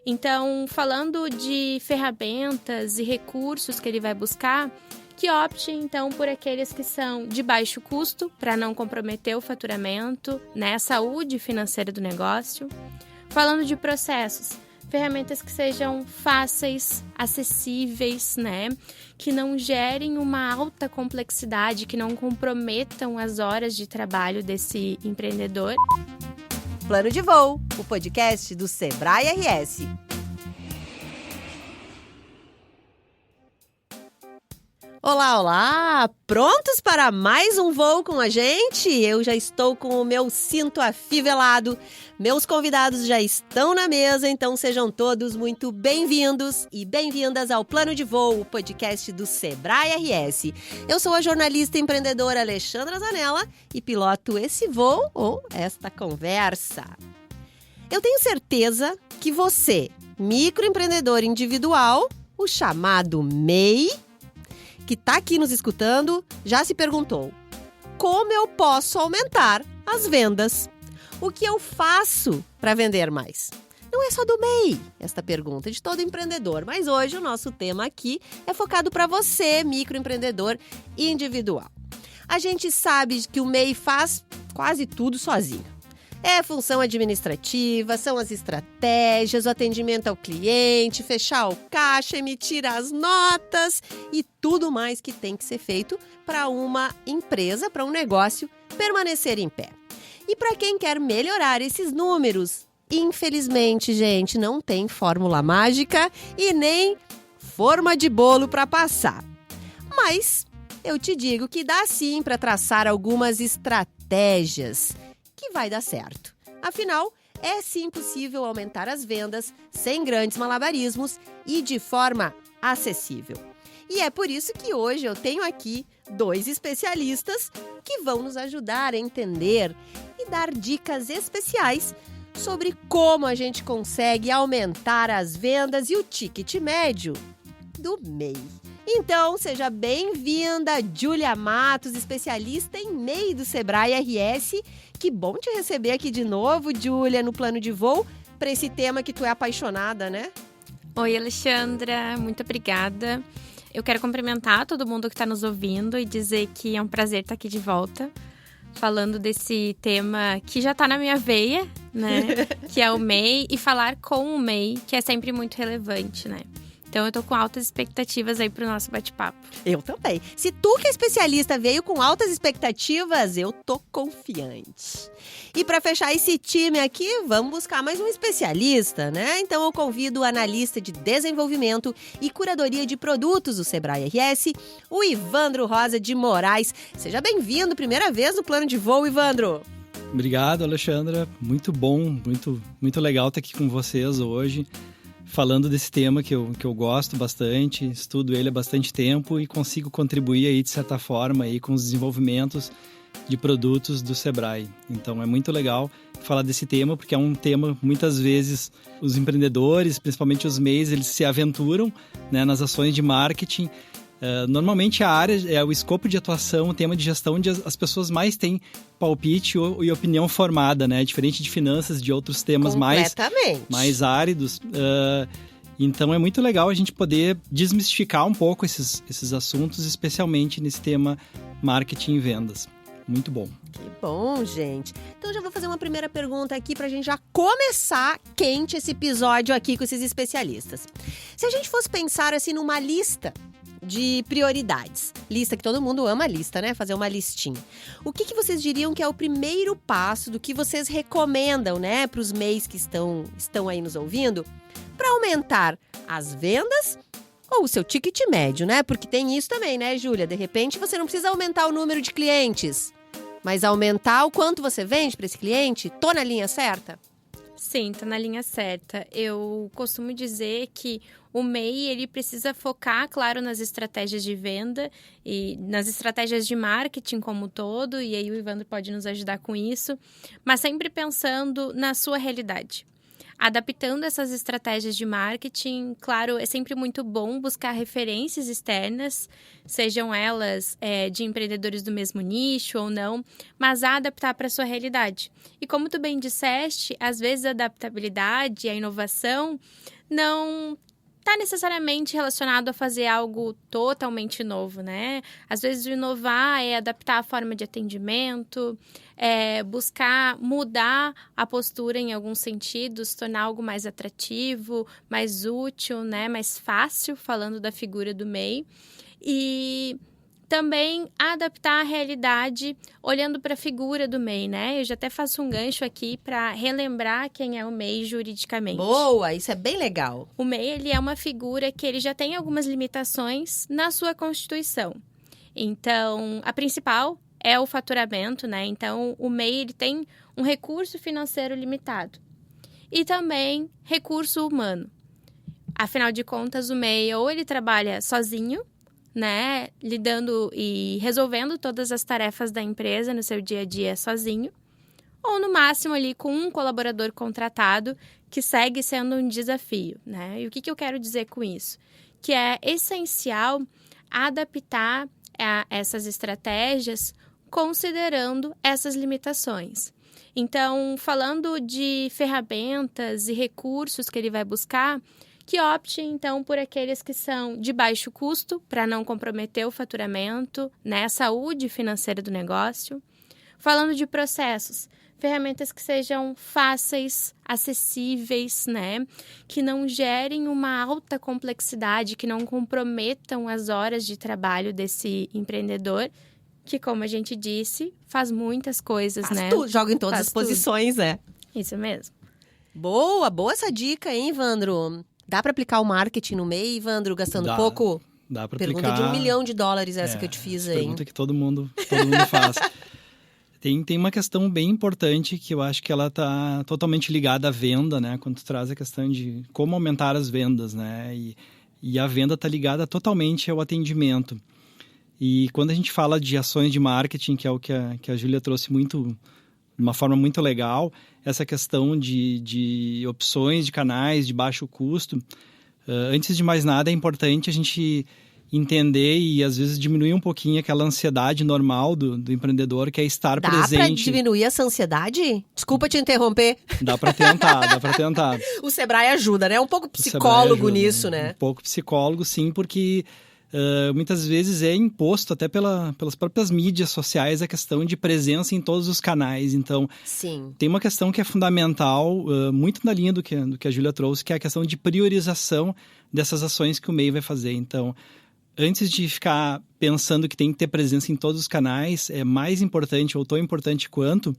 Então, falando de ferramentas e recursos que ele vai buscar, que opte, então, por aqueles que são de baixo custo, para não comprometer o faturamento, né, a saúde financeira do negócio. Falando de processos, ferramentas que sejam fáceis, acessíveis, né, que não gerem uma alta complexidade, que não comprometam as horas de trabalho desse empreendedor. Plano de Voo, o podcast do Sebrae RS. Olá, olá! Prontos para mais um voo com a gente? Eu já estou com o meu cinto afivelado. Meus convidados já estão na mesa, então sejam todos muito bem-vindos e bem-vindas ao Plano de Voo, o podcast do Sebrae RS. Eu sou a jornalista e empreendedora Alexandra Zanella e piloto esse voo ou esta conversa. Eu tenho certeza que você, microempreendedor individual, o chamado MEI, que está aqui nos escutando, já se perguntou: como eu posso aumentar as vendas? O que eu faço para vender mais? Não é só do MEI esta pergunta, é de todo empreendedor, mas hoje o nosso tema aqui é focado para você, microempreendedor individual. A gente sabe que o MEI faz quase tudo sozinho. É função administrativa, são as estratégias, o atendimento ao cliente, fechar o caixa, emitir as notas e tudo mais que tem que ser feito para uma empresa, para um negócio permanecer em pé. E para quem quer melhorar esses números, infelizmente, gente, não tem fórmula mágica e nem forma de bolo para passar. Mas eu te digo que dá sim para traçar algumas estratégias que vai dar certo. Afinal, é sim possível aumentar as vendas sem grandes malabarismos e de forma acessível. E é por isso que hoje eu tenho aqui 2 especialistas que vão nos ajudar a entender e dar dicas especiais sobre como a gente consegue aumentar as vendas e o ticket médio do MEI. Então, seja bem-vinda, Júlia Matos, especialista em MEI do Sebrae RS. Que bom te receber aqui de novo, Júlia, no Plano de Voo, para esse tema que tu é apaixonada, né? Oi, Alexandra, muito obrigada. Eu quero cumprimentar todo mundo que está nos ouvindo e dizer que é um prazer estar aqui de volta, falando desse tema que já está na minha veia, né? Que é o MEI, e falar com o MEI, que é sempre muito relevante, né? Então, eu tô com altas expectativas aí pro nosso bate-papo. Eu também. Se tu que é especialista veio com altas expectativas, eu tô confiante. E para fechar esse time aqui, vamos buscar mais um especialista, né? Então, eu convido o analista de desenvolvimento e curadoria de produtos do Sebrae RS, o Ivandro Rosa de Moraes. Seja bem-vindo, primeira vez no Plano de Voo, Ivandro. Obrigado, Alexandra. Muito bom, muito legal estar aqui com vocês hoje, falando desse tema que eu gosto bastante, estudo ele há bastante tempo e consigo contribuir aí, de certa forma, aí, com os desenvolvimentos de produtos do Sebrae. Então, é muito legal falar desse tema, porque é um tema, muitas vezes, os empreendedores, principalmente os MEIs, eles se aventuram, né, nas ações de marketing. Normalmente a área, o escopo de atuação, o tema de gestão, onde as pessoas mais têm palpite e opinião formada, né? Diferente de finanças, de outros temas mais áridos. Então é muito legal a gente poder desmistificar um pouco esses assuntos, especialmente nesse tema marketing e vendas. Muito bom. Que bom, gente. Então já vou fazer uma primeira pergunta aqui pra gente já começar quente esse episódio aqui com esses especialistas. Se a gente fosse pensar assim numa lista de prioridades. Lista que todo mundo ama lista, né? Fazer uma listinha. O que vocês diriam que é o primeiro passo do que vocês recomendam, né? Para os MEIs que estão aí nos ouvindo, para aumentar as vendas ou o seu ticket médio, né? Porque tem isso também, né, Júlia? De repente você não precisa aumentar o número de clientes, mas aumentar o quanto você vende para esse cliente. Tô na linha certa? Sim, tá na linha certa. Eu costumo dizer que o MEI, ele precisa focar, claro, nas estratégias de venda e nas estratégias de marketing como um todo, e aí o Ivandro pode nos ajudar com isso, mas sempre pensando na sua realidade. Adaptando essas estratégias de marketing, claro, é sempre muito bom buscar referências externas, sejam elas de empreendedores do mesmo nicho ou não, mas adaptar para a sua realidade. E como tu bem disseste, às vezes a adaptabilidade e a inovação não está necessariamente relacionado a fazer algo totalmente novo, né? Às vezes, o inovar é adaptar a forma de atendimento, buscar mudar a postura em alguns sentidos, tornar algo mais atrativo, mais útil, né? Mais fácil, falando da figura do MEI. E também adaptar a realidade olhando para a figura do MEI, né? Eu já até faço um gancho aqui para relembrar quem é o MEI juridicamente. Boa, isso é bem legal. O MEI, ele é uma figura que ele já tem algumas limitações na sua Constituição. Então, a principal é o faturamento, né? Então, o MEI, ele tem um recurso financeiro limitado. E também recurso humano. Afinal de contas, o MEI ou ele trabalha sozinho, né, lidando e resolvendo todas as tarefas da empresa no seu dia a dia sozinho, ou no máximo ali com um colaborador contratado que segue sendo um desafio, né? E o que eu quero dizer com isso? Que é essencial adaptar essas estratégias considerando essas limitações. Então, falando de ferramentas e recursos que ele vai buscar, que opte, então, por aqueles que são de baixo custo, para não comprometer o faturamento, né, a saúde financeira do negócio. Falando de processos, ferramentas que sejam fáceis, acessíveis, né, que não gerem uma alta complexidade, que não comprometam as horas de trabalho desse empreendedor, que, como a gente disse, faz muitas coisas, Faz né? tudo, joga em todas as posições, Isso mesmo. Boa essa dica, hein, Ivandro? Dá para aplicar o marketing no MEI, Ivandro, gastando pouco? Dá para Pergunta aplicar. de $1 milhão essa que eu te fiz aí. Pergunta que todo mundo faz. Tem uma questão bem importante que eu acho que ela está totalmente ligada à venda, né? Quando tu traz a questão de como aumentar as vendas, né? E a venda está ligada totalmente ao atendimento. E quando a gente fala de ações de marketing, que é o que a Júlia trouxe de uma forma muito legal, essa questão de opções de canais de baixo custo, antes de mais nada é importante a gente entender e às vezes diminuir um pouquinho aquela ansiedade normal do empreendedor, que é estar presente. Dá pra diminuir essa ansiedade? Desculpa te interromper. Dá pra tentar. O Sebrae ajuda, né? É um pouco psicólogo nisso, né? Um pouco psicólogo, sim, porque muitas vezes é imposto até pelas próprias mídias sociais a questão de presença em todos os canais. Então, sim, tem uma questão que é fundamental, muito na linha do que a Júlia trouxe, que é a questão de priorização dessas ações que o MEI vai fazer. Então, antes de ficar pensando que tem que ter presença em todos os canais, é mais importante ou tão importante quanto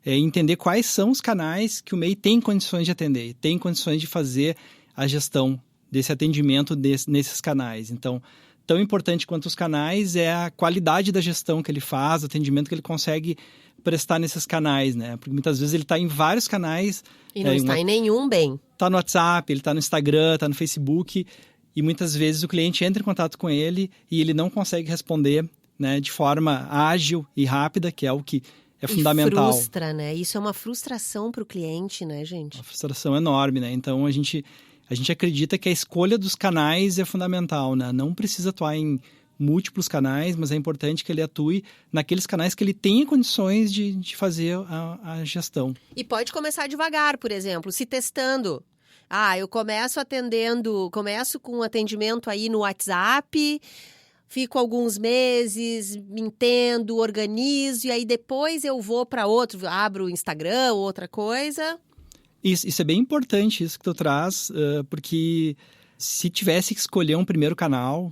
entender quais são os canais que o MEI tem condições de atender, tem condições de fazer a gestão desse atendimento nesses canais. Então, tão importante quanto os canais é a qualidade da gestão que ele faz, o atendimento que ele consegue prestar nesses canais, né? Porque muitas vezes ele está em vários canais. E não está em nenhum bem. Está no WhatsApp, ele está no Instagram, está no Facebook. E muitas vezes o cliente entra em contato com ele e ele não consegue responder, né, de forma ágil e rápida, que é o que é fundamental. E frustra, né? Isso é uma frustração para o cliente, né, gente? Uma frustração enorme, né? Então, a gente acredita que a escolha dos canais é fundamental, né? Não precisa atuar em múltiplos canais, mas é importante que ele atue naqueles canais que ele tenha condições de fazer a gestão. E pode começar devagar, por exemplo, se testando. Eu começo com atendimento aí no WhatsApp, fico alguns meses, me entendo, organizo, e aí depois eu vou para outro, abro o Instagram ou outra coisa. Isso é bem importante, isso que tu traz, porque se tivesse que escolher um primeiro canal,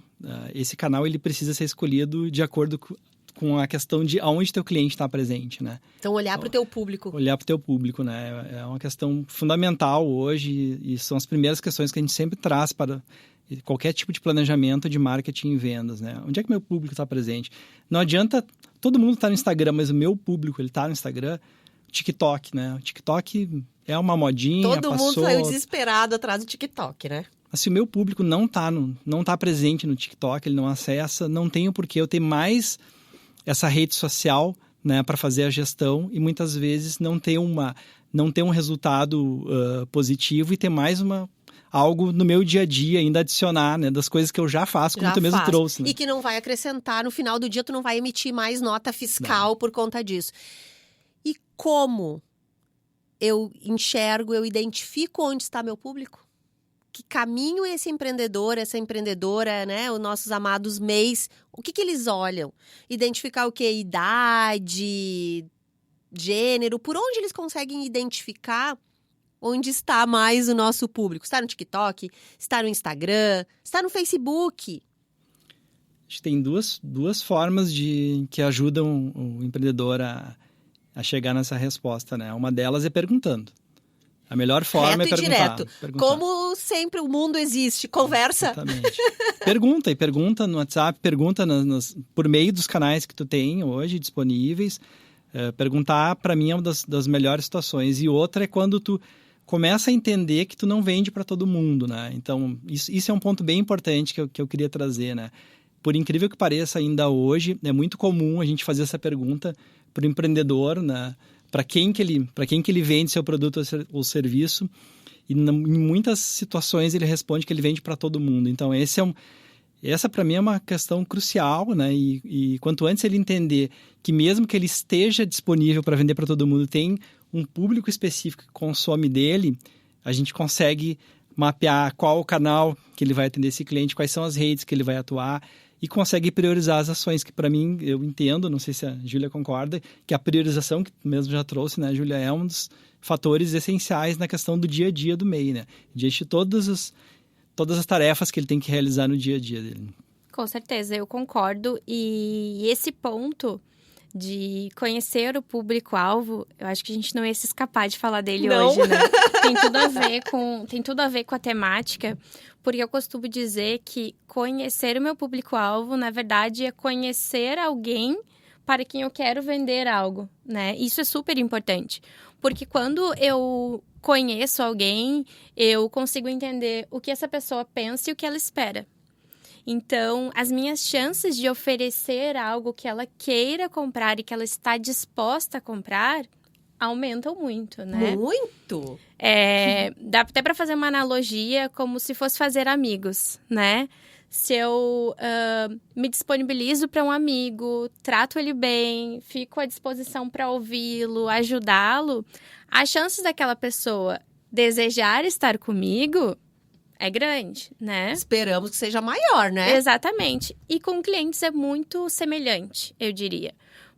esse canal ele precisa ser escolhido de acordo com a questão de aonde teu cliente está presente, né? Então, olhar para o teu público. Olhar para o teu público, né? É uma questão fundamental hoje e são as primeiras questões que a gente sempre traz para qualquer tipo de planejamento de marketing e vendas, né? Onde é que meu público está presente? Não adianta todo mundo estar no Instagram, mas o meu público ele está no Instagram. TikTok, né? O TikTok é uma modinha, Todo mundo saiu desesperado atrás do TikTok, né? Mas se o meu público não tá presente no TikTok, ele não acessa, não tem o porquê eu ter mais essa rede social, né, para fazer a gestão e muitas vezes não ter um resultado positivo e ter mais algo no meu dia a dia ainda adicionar, né, das coisas que eu já faço, como tu mesmo trouxe. Né? E que não vai acrescentar, no final do dia tu não vai emitir mais nota fiscal por conta disso. E como eu identifico onde está meu público? que caminho esse empreendedor, essa empreendedora, né? Os nossos amados MEIs, o que eles olham? Identificar o quê? Idade, gênero, por onde eles conseguem identificar onde está mais o nosso público? Está no TikTok? Está no Instagram? Está no Facebook? Acho que tem duas formas que ajudam o empreendedor a chegar nessa resposta, né? Uma delas é perguntando. A melhor forma reto é perguntar. Direto. Como sempre o mundo existe. Conversa. Exatamente. Pergunta no WhatsApp, pergunta por meio dos canais que tu tem hoje disponíveis. Perguntar, para mim, é uma das melhores situações. E outra é quando tu começa a entender que tu não vende para todo mundo, né? Então, isso é um ponto bem importante que eu queria trazer, né? Por incrível que pareça, ainda hoje, é muito comum a gente fazer essa pergunta para o empreendedor, né? Para quem que ele vende seu produto ou serviço. E em muitas situações ele responde que ele vende para todo mundo. Então, essa para mim é uma questão crucial, né? E quanto antes ele entender que mesmo que ele esteja disponível para vender para todo mundo, tem um público específico que consome dele, a gente consegue mapear qual o canal que ele vai atender esse cliente, quais são as redes que ele vai atuar e consegue priorizar as ações, que para mim, eu entendo, não sei se a Júlia concorda, que a priorização, que mesmo já trouxe, né, Júlia, é um dos fatores essenciais na questão do dia a dia do MEI, né? Diante de todas as tarefas que ele tem que realizar no dia a dia dele. Com certeza, eu concordo. E esse ponto de conhecer o público-alvo, eu acho que a gente não ia se escapar de falar dele hoje, né? Tem tudo a ver com a temática, porque eu costumo dizer que conhecer o meu público-alvo, na verdade, é conhecer alguém para quem eu quero vender algo, né? Isso é super importante, porque quando eu conheço alguém, eu consigo entender o que essa pessoa pensa e o que ela espera. Então, as minhas chances de oferecer algo que ela queira comprar e que ela está disposta a comprar aumentam muito, né? Muito! Dá até para fazer uma analogia como se fosse fazer amigos, né? Se eu me disponibilizo para um amigo, trato ele bem, fico à disposição para ouvi-lo, ajudá-lo, as chances daquela pessoa desejar estar comigo é grande, né? Esperamos que seja maior, né? Exatamente. E com clientes é muito semelhante, eu diria.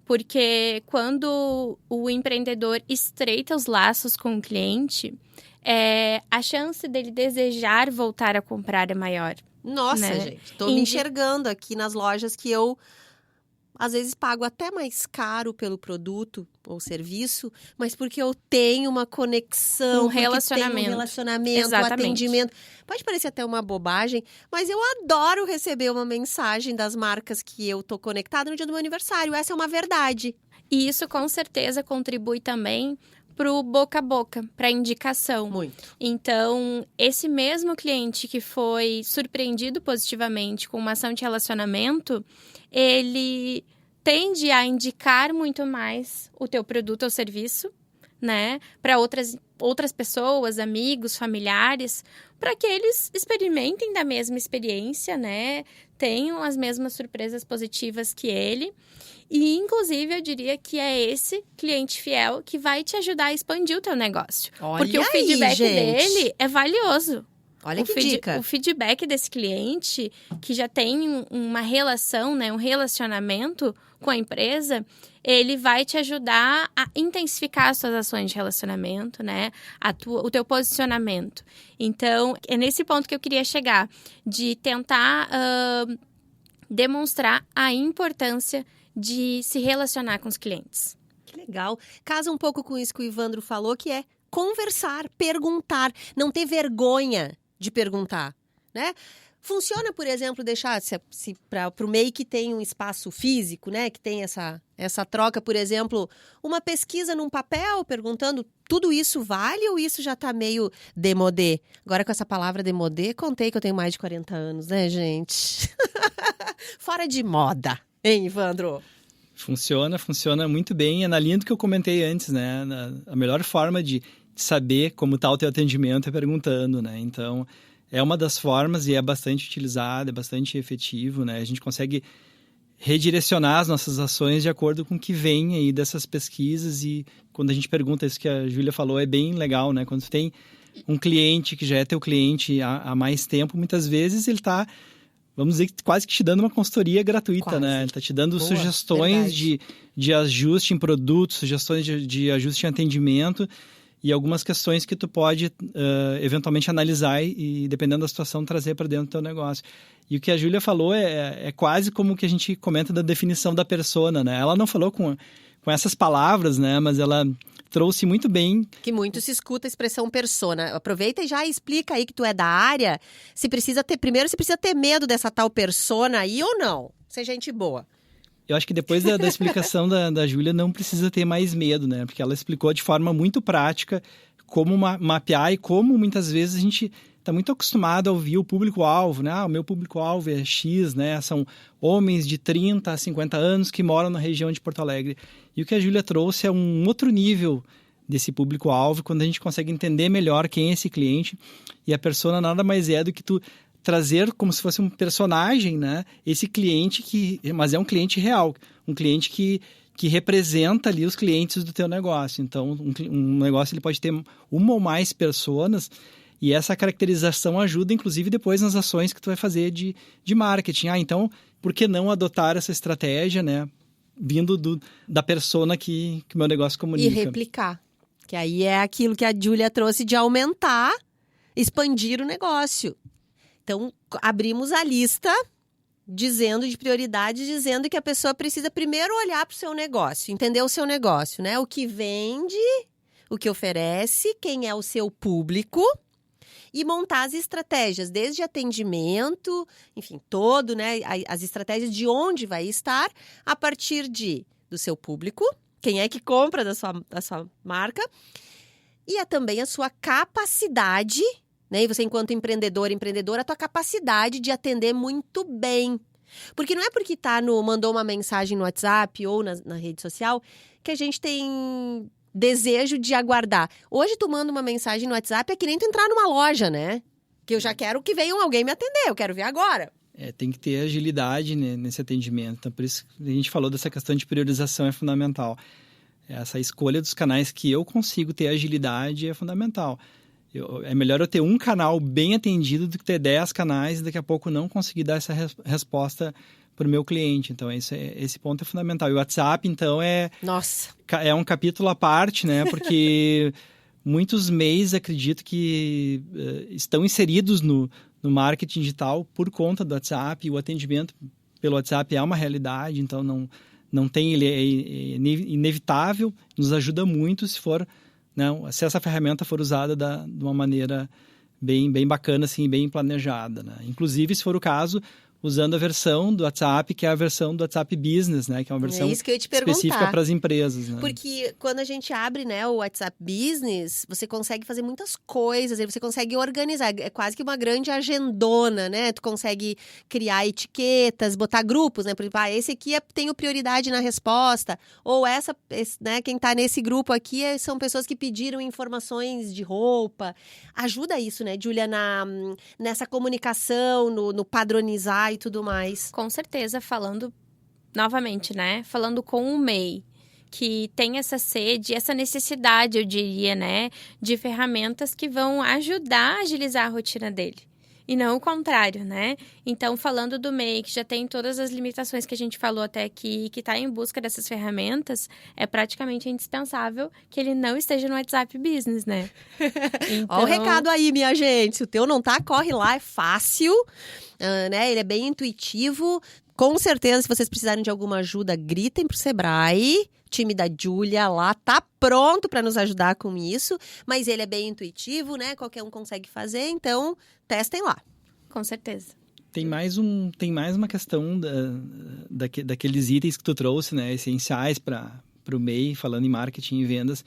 Porque quando o empreendedor estreita os laços com o cliente, a chance dele desejar voltar a comprar é maior. Nossa, né? gente, tô me enxergando aqui nas lojas que eu, às vezes, pago até mais caro pelo produto ou serviço, mas porque eu tenho uma conexão, Um relacionamento. Exatamente. Atendimento. Pode parecer até uma bobagem, mas eu adoro receber uma mensagem das marcas que eu tô conectada no dia do meu aniversário. Essa é uma verdade. E isso, com certeza, contribui também pro boca a boca, para indicação. Muito. Então, esse mesmo cliente que foi surpreendido positivamente com uma ação de relacionamento, ele tende a indicar muito mais o teu produto ou serviço, né, para outras pessoas, amigos, familiares, para que eles experimentem da mesma experiência, né, tenham as mesmas surpresas positivas que ele. E, inclusive, eu diria que é esse cliente fiel que vai te ajudar a expandir o teu negócio. Olha porque o feedback dele é valioso. Olha que dica. O feedback desse cliente, que já tem uma relação, né, um relacionamento com a empresa, ele vai te ajudar a intensificar as suas ações de relacionamento, né, o teu posicionamento. Então, é nesse ponto que eu queria chegar, de tentar demonstrar a importância de se relacionar com os clientes. Que legal. Casa um pouco com isso que o Ivandro falou, que é conversar, perguntar, não ter vergonha de perguntar, né? Funciona, por exemplo, deixar para o MEI que tem um espaço físico, né? Que tem essa troca, por exemplo, uma pesquisa num papel perguntando, tudo isso vale ou isso já está meio démodé? Agora, com essa palavra démodé, contei que eu tenho mais de 40 anos, né, gente? Fora de moda, hein, Ivandro? Funciona muito bem. É na linha do que eu comentei antes, né? A melhor forma de saber como está o teu atendimento é perguntando, né? Então, é uma das formas e é bastante utilizada, é bastante efetivo, né? A gente consegue redirecionar as nossas ações de acordo com o que vem aí dessas pesquisas, e quando a gente pergunta, isso que a Júlia falou é bem legal, né? Quando tu tem um cliente que já é teu cliente há mais tempo, muitas vezes ele está, vamos dizer, quase que te dando uma consultoria gratuita, Quase. né? Ele está te dando Boa, sugestões verdade. de ajuste em produtos, sugestões de ajuste em atendimento e algumas questões que tu pode eventualmente analisar e, dependendo da situação, trazer para dentro do teu negócio. E o que a Júlia falou é quase como o que a gente comenta da definição da persona, né? Ela não falou com essas palavras, né? Mas ela trouxe muito bem. Que muito se escuta a expressão persona. Aproveita e já explica aí que tu é da área. Se precisa ter medo dessa tal persona aí ou não. Ser gente boa. Eu acho que depois da explicação da Júlia não precisa ter mais medo, né? Porque ela explicou de forma muito prática como mapear e como muitas vezes a gente está muito acostumado a ouvir o público-alvo, né? O meu público-alvo é X, né? São homens de 30 a 50 anos que moram na região de Porto Alegre. E o que a Júlia trouxe é um outro nível desse público-alvo, quando a gente consegue entender melhor quem é esse cliente. E a persona nada mais é do que tu trazer como se fosse um personagem, né? Esse cliente mas é um cliente real, um cliente que representa ali os clientes do teu negócio. Então, um negócio ele pode ter uma ou mais personas e essa caracterização ajuda, inclusive, depois nas ações que tu vai fazer de marketing. Então, por que não adotar essa estratégia, né? Vindo da persona que o meu negócio comunica. E replicar. Que aí é aquilo que a Júlia trouxe de aumentar, expandir o negócio. Então, abrimos a lista de prioridades, dizendo que a pessoa precisa primeiro olhar para o seu negócio, entender o seu negócio, né? O que vende, o que oferece, quem é o seu público e montar as estratégias, desde atendimento, enfim, todo, né? As estratégias de onde vai estar a partir do seu público, quem é que compra da sua marca e também a sua capacidade, né? E você, enquanto empreendedora, a tua capacidade de atender muito bem. Porque não é porque mandou uma mensagem no WhatsApp ou na rede social que a gente tem desejo de aguardar. Hoje tu manda uma mensagem no WhatsApp, é que nem tu entrar numa loja, né? Que eu já quero que venha alguém me atender, eu quero ver agora. Tem que ter agilidade, né, nesse atendimento. Então, por isso que a gente falou dessa questão de priorização é fundamental. Essa escolha dos canais que eu consigo ter agilidade é fundamental. É melhor eu ter um canal bem atendido do que ter 10 canais e daqui a pouco não conseguir dar essa resposta para o meu cliente. Então, esse ponto é fundamental. E o WhatsApp, então, é um capítulo à parte, né? Porque muitos MEIs, acredito que estão inseridos no marketing digital por conta do WhatsApp. E o atendimento pelo WhatsApp é uma realidade, então não tem, ele é inevitável, nos ajuda muito se essa ferramenta for usada de uma maneira bem bacana, assim, bem planejada, né? Inclusive, se for o caso, usando a versão do WhatsApp, que é a versão do WhatsApp Business, né? Que é uma versão isso que eu ia te perguntar. específica para as empresas, né? Porque quando a gente abre, né, o WhatsApp Business, você consegue fazer muitas coisas, aí você consegue organizar, é quase que uma grande agendona, né? Tu consegue criar etiquetas, botar grupos, né? Por exemplo, esse aqui tem prioridade na resposta, ou né, quem tá nesse grupo aqui são pessoas que pediram informações de roupa. Ajuda isso, né, Júlia, nessa comunicação, no padronizar e tudo mais. Com certeza, falando novamente, né? Falando com o MEI, que tem essa sede, essa necessidade, eu diria, né? De ferramentas que vão ajudar a agilizar a rotina dele. E não o contrário, né? Então, falando do MEI, que já tem todas as limitações que a gente falou até aqui, que está em busca dessas ferramentas, é praticamente indispensável que ele não esteja no WhatsApp Business, né? Então... Ó o recado aí, minha gente. Se o teu não tá, corre lá, é fácil, né? Ele é bem intuitivo. Com certeza, se vocês precisarem de alguma ajuda, gritem pro Sebrae. O time da Júlia lá tá pronto para nos ajudar com isso. Mas ele é bem intuitivo, né? Qualquer um consegue fazer, então testem lá. Com certeza. Tem mais uma questão daqueles itens que tu trouxe, né? Essenciais para o MEI, falando em marketing e vendas,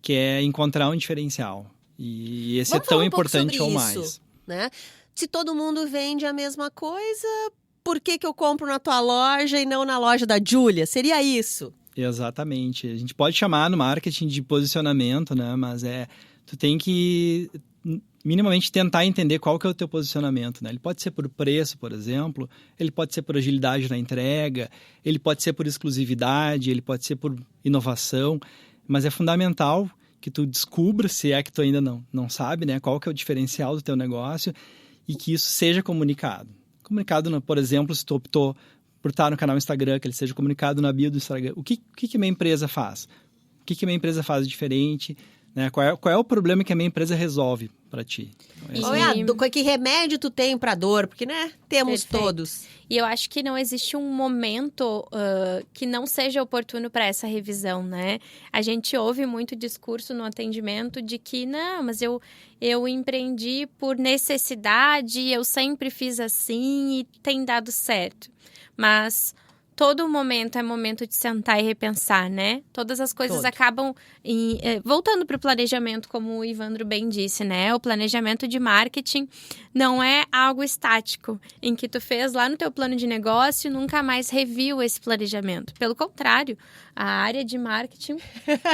que é encontrar um diferencial. E esse Vamos é tão falar importante ou isso, mais. Né? Se todo mundo vende a mesma coisa, por que eu compro na tua loja e não na loja da Júlia? Seria isso? Exatamente. A gente pode chamar no marketing de posicionamento, né? Mas tu tem que minimamente tentar entender qual que é o teu posicionamento, né? Ele pode ser por preço, por exemplo, ele pode ser por agilidade na entrega, ele pode ser por exclusividade, ele pode ser por inovação, mas é fundamental que tu descubra, se é que tu ainda não sabe, né? Qual que é o diferencial do teu negócio e que isso seja comunicado. Comunicado, por exemplo, se tu optou por estar no canal Instagram, que ele seja comunicado na bio do Instagram. O que a minha empresa faz? O que a minha empresa faz diferente? Né? Qual é o problema que a minha empresa resolve para ti? Então, que remédio tu tem para dor? Porque, né, temos Perfeito. Todos. E eu acho que não existe um momento que não seja oportuno para essa revisão, né? A gente ouve muito discurso no atendimento de que, não, mas eu empreendi por necessidade, eu sempre fiz assim e tem dado certo. Mas todo momento é momento de sentar e repensar, né? Todas as coisas acabam voltando para o planejamento, como o Ivandro bem disse, né? O planejamento de marketing não é algo estático, em que tu fez lá no teu plano de negócio e nunca mais reviu esse planejamento. Pelo contrário, a área de marketing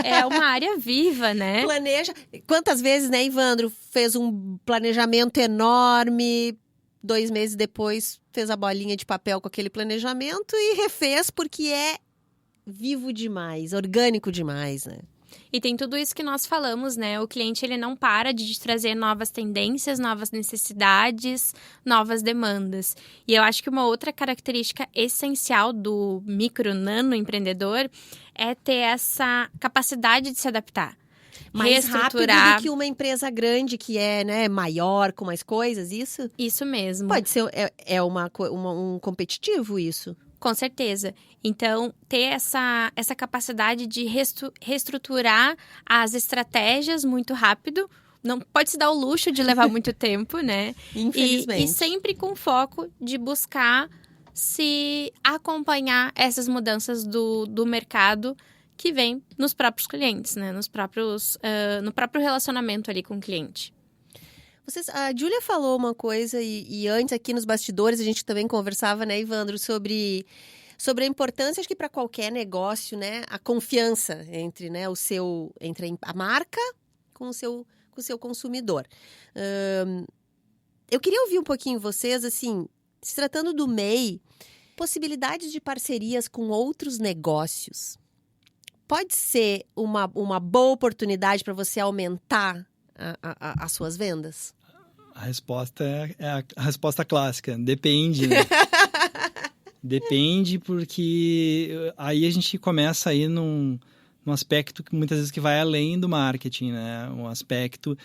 é uma área viva, né? Planeja. Quantas vezes, né, Ivandro, fez um planejamento enorme, 2 meses depois fez a bolinha de papel com aquele planejamento e refez porque é vivo demais, orgânico demais, né? E tem tudo isso que nós falamos, né? O cliente, ele não para de trazer novas tendências, novas necessidades, novas demandas. E eu acho que uma outra característica essencial do micro-nano empreendedor é ter essa capacidade de se adaptar. Mais rápido do que uma empresa grande que é, né, maior, com mais coisas, isso? Isso mesmo. Pode ser, um competitivo isso? Com certeza. Então, ter essa capacidade de reestruturar as estratégias muito rápido, não pode se dar o luxo de levar muito tempo, né? Infelizmente. E sempre com foco de buscar se acompanhar essas mudanças do mercado que vem nos próprios clientes, né? No próprio relacionamento ali com o cliente. A Júlia falou uma coisa e antes aqui nos bastidores a gente também conversava, né, Ivandro, sobre a importância, acho que para qualquer negócio, né, a confiança entre, né, entre a marca com o seu consumidor. Eu queria ouvir um pouquinho vocês, assim, se tratando do MEI, possibilidades de parcerias com outros negócios. Pode ser uma boa oportunidade para você aumentar as suas vendas? A resposta é a resposta clássica. Depende, né? Depende, porque aí a gente começa aí num aspecto que muitas vezes que vai além do marketing, né? Um aspecto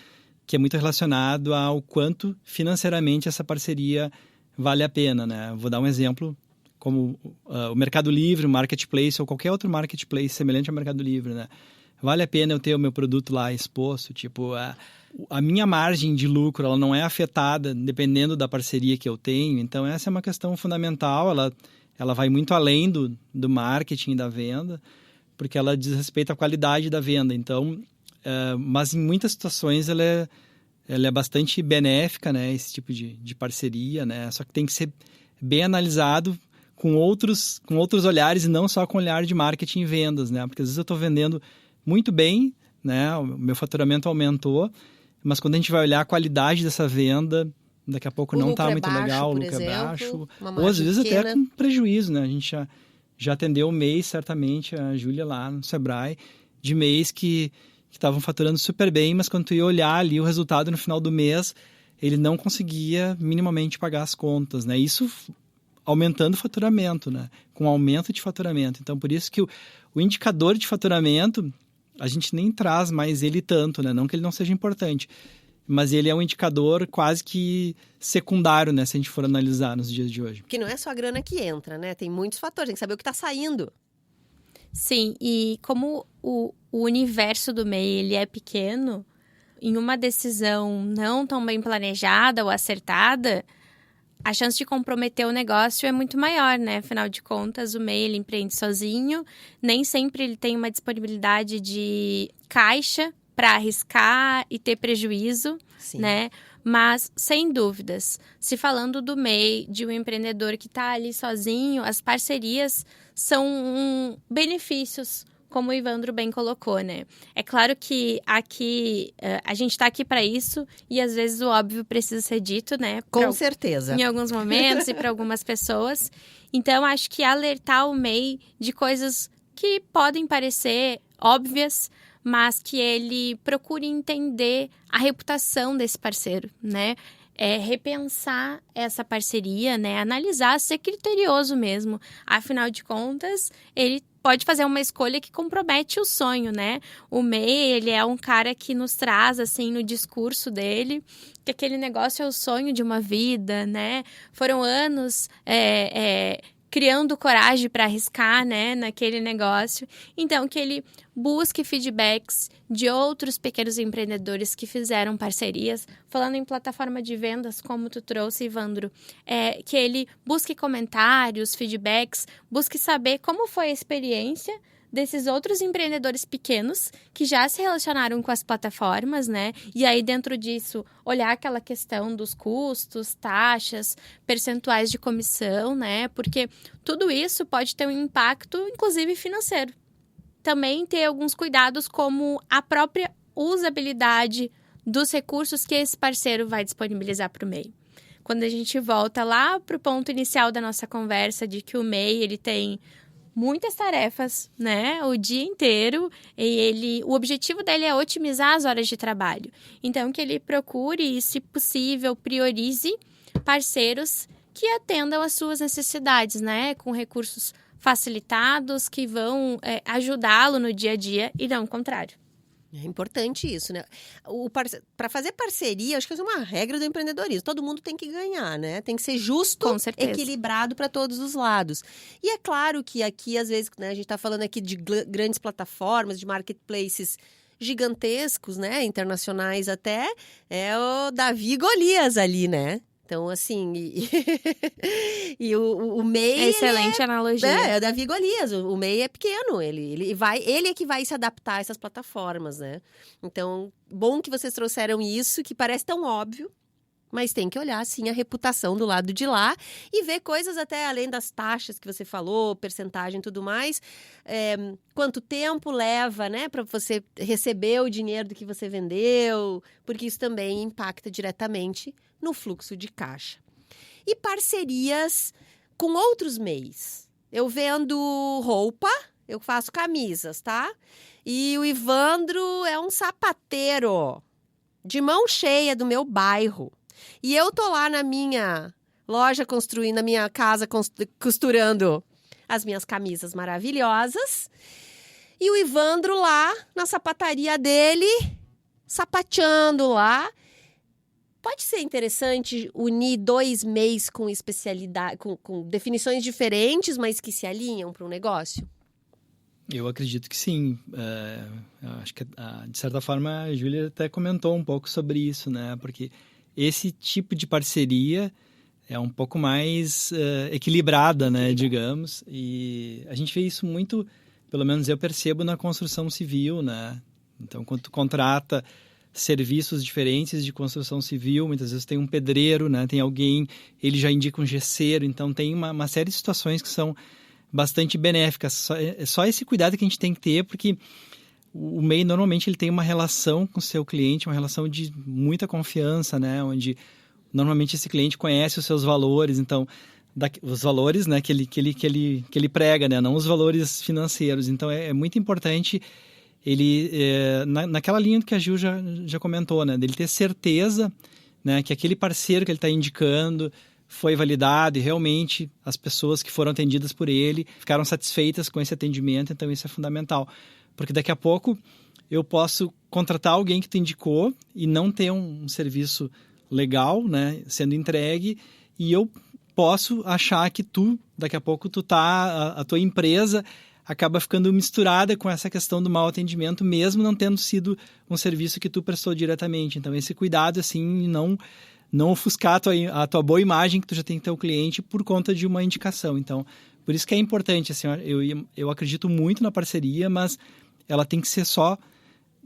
que é muito relacionado ao quanto financeiramente essa parceria vale a pena, né? Vou dar um exemplo, como o Mercado Livre, o Marketplace ou qualquer outro Marketplace semelhante ao Mercado Livre, né? Vale a pena eu ter o meu produto lá exposto? Tipo, a minha margem de lucro, ela não é afetada dependendo da parceria que eu tenho. Então, essa é uma questão fundamental. Ela vai muito além do marketing e da venda, porque ela diz respeito à qualidade da venda. Então, mas em muitas situações ela é bastante benéfica, né? Esse tipo de parceria, né? Só que tem que ser bem analisado com outros olhares e não só com o olhar de marketing e vendas, né? Porque às vezes eu estou vendendo muito bem, né? O meu faturamento aumentou, mas quando a gente vai olhar a qualidade dessa venda, daqui a pouco não está muito legal, o lucro é baixo, ou às vezes até com prejuízo, né? A gente já atendeu mês, certamente, a Júlia lá no Sebrae, de mês que estavam faturando super bem, mas quando tu ia olhar ali o resultado no final do mês, ele não conseguia minimamente pagar as contas, né? Isso aumentando o faturamento, né? Com aumento de faturamento. Então, por isso que o indicador de faturamento, a gente nem traz mais ele tanto, né? Não que ele não seja importante, mas ele é um indicador quase que secundário, né? Se a gente for analisar nos dias de hoje. Porque não é só a grana que entra, né? Tem muitos fatores, tem que saber o que está saindo. Sim, e como o universo do MEI ele é pequeno, em uma decisão não tão bem planejada ou acertada, a chance de comprometer o negócio é muito maior, né? Afinal de contas, o MEI ele empreende sozinho, nem sempre ele tem uma disponibilidade de caixa para arriscar e ter prejuízo, Sim. né? Mas, sem dúvidas, se falando do MEI, de um empreendedor que está ali sozinho, as parcerias são benefícios, como o Ivandro bem colocou, né? É claro que aqui, a gente está aqui para isso e às vezes o óbvio precisa ser dito, né? Com certeza. Em alguns momentos e para algumas pessoas. Então, acho que alertar o MEI de coisas que podem parecer óbvias, mas que ele procure entender a reputação desse parceiro, né? Repensar essa parceria, né? Analisar, ser criterioso mesmo. Afinal de contas, ele pode fazer uma escolha que compromete o sonho, né? O MEI, ele é um cara que nos traz, assim, no discurso dele, que aquele negócio é o sonho de uma vida, né? Foram anos criando coragem para arriscar, né, naquele negócio. Então, que ele busque feedbacks de outros pequenos empreendedores que fizeram parcerias. Falando em plataforma de vendas, como tu trouxe, Ivandro, que ele busque comentários, feedbacks, busque saber como foi a experiência desses outros empreendedores pequenos que já se relacionaram com as plataformas, né? E aí, dentro disso, olhar aquela questão dos custos, taxas, percentuais de comissão, né? Porque tudo isso pode ter um impacto, inclusive financeiro. Também ter alguns cuidados, como a própria usabilidade dos recursos que esse parceiro vai disponibilizar para o MEI. Quando a gente volta lá para o ponto inicial da nossa conversa de que o MEI, ele tem muitas tarefas, né? O dia inteiro. E o objetivo dele é otimizar as horas de trabalho. Então, que ele procure e, se possível, priorize parceiros que atendam às suas necessidades, né? Com recursos facilitados que vão ajudá-lo no dia a dia e não o contrário. É importante isso, né? Para fazer parceria, acho que isso é uma regra do empreendedorismo. Todo mundo tem que ganhar, né? Tem que ser justo, com certeza, equilibrado para todos os lados. E é claro que aqui, às vezes, né, a gente está falando aqui de grandes plataformas, de marketplaces gigantescos, né? Internacionais até. É o Davi e Golias ali, né? Então, assim, e o MEI... É excelente analogia. É Davi e Golias. O MEI é pequeno, ele é que vai se adaptar a essas plataformas, né? Então, bom que vocês trouxeram isso, que parece tão óbvio, mas tem que olhar, sim, a reputação do lado de lá e ver coisas até além das taxas que você falou, percentagem e tudo mais. Quanto tempo leva, né, para você receber o dinheiro do que você vendeu, porque isso também impacta diretamente no fluxo de caixa. E parcerias com outros MEIs. Eu vendo roupa, eu faço camisas, tá? E o Ivandro é um sapateiro de mão cheia do meu bairro. E eu tô lá na minha loja construindo, na minha casa costurando as minhas camisas maravilhosas. E o Ivandro lá na sapataria dele, sapateando lá. Pode ser interessante unir 2 MEIs com especialidade, com definições diferentes, mas que se alinham para um negócio? Eu acredito que sim. Acho que, de certa forma, a Júlia até comentou um pouco sobre isso, né? Porque esse tipo de parceria é um pouco mais equilibrada, né, digamos. E a gente vê isso muito, pelo menos eu percebo, na construção civil, né? Então, quando tu contrata serviços diferentes de construção civil, muitas vezes tem um pedreiro, né? Tem alguém, ele já indica um gesseiro, então tem uma série de situações que são bastante benéficas. Só esse cuidado que a gente tem que ter, porque o MEI normalmente ele tem uma relação com o seu cliente, uma relação de muita confiança, né? Onde normalmente esse cliente conhece os seus valores, então os valores, né, que ele prega, né? Não os valores financeiros. Então é muito importante ele, naquela linha que a Gil já comentou, né? Dele ter certeza, né, que aquele parceiro que ele está indicando foi validado e realmente as pessoas que foram atendidas por ele ficaram satisfeitas com esse atendimento, então isso é fundamental. Porque daqui a pouco eu posso contratar alguém que tu indicou e não ter um serviço legal, né, sendo entregue, e eu posso achar que daqui a pouco a tua empresa acaba ficando misturada com essa questão do mau atendimento, mesmo não tendo sido um serviço que tu prestou diretamente. Então, esse cuidado, assim, não ofuscar a tua boa imagem que tu já tem com teu cliente por conta de uma indicação. Então, por isso que é importante, assim, eu acredito muito na parceria, mas ela tem que ser